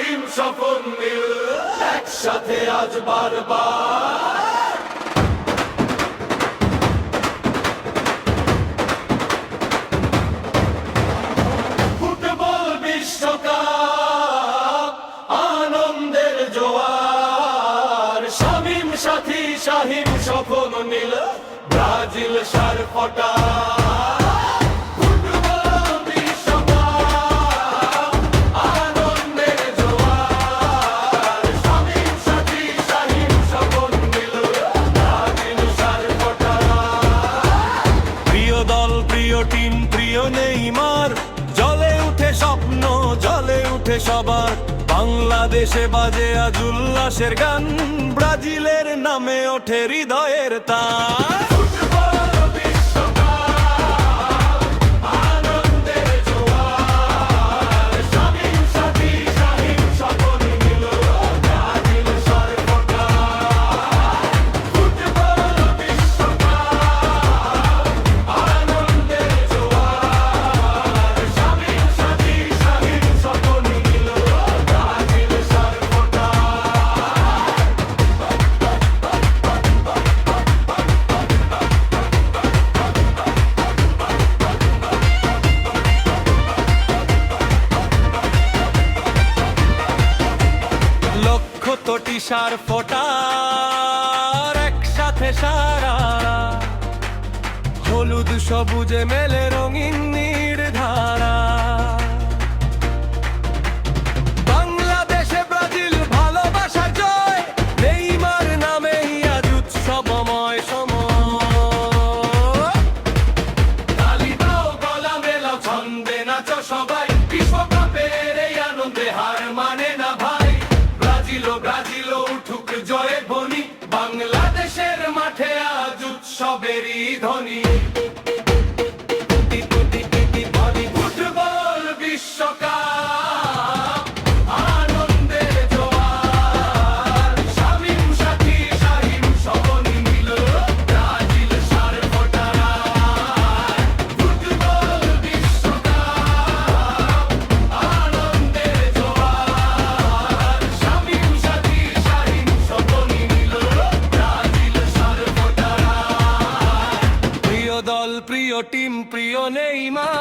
শাহিম স্বপন নীল একসাথে আজ বারবার। ফুটবল বিশ্বকাপ আনন্দের জোয়ার, শামীম সাথী শাহিম স্বপন নীল ব্রাজিল সার ফটা। টিম প্রিয় নেইমার, জ্বলে উঠে স্বপ্ন জ্বলে উঠে সবার। বাংলাদেশে বাজে আজ উল্লাসের গান, ব্রাজিলের নামে ওঠে হৃদয়ের তার। কোটি সার ফোটার একসাথে সারা, হলুদ সবুজে মেলে রঙিন নির্ধারা। বাংলাদেশে ব্রাজিল ভালোবাসা জয়, নেইমার নামে আজ উৎসবময় সময়। তালি দাও গলা মেলাও ছন্দে নাচো সবাই, বিশ্বকাপের এই আনন্দে হার মানে না ভাই। ব্রাজিল উঠুক জয় ধ্বনি, বাংলাদেশের মাঠে আজ উৎসবেরই ধ্বনি। ফুটবল বিশ্বকাপ আনন্দের জোয়ার, শামীম সাথী শাহিম স্বপন নীল ব্রাজিল সার ফটা। ফুটবল বিশ্বকাপ আনন্দের জোয়ার, শামীম সাথী শাহিম স্বপন নীল ব্রাজিল সার ফটা। প্রিয় দল প্রিয় টিম প্রিয় নেইমার।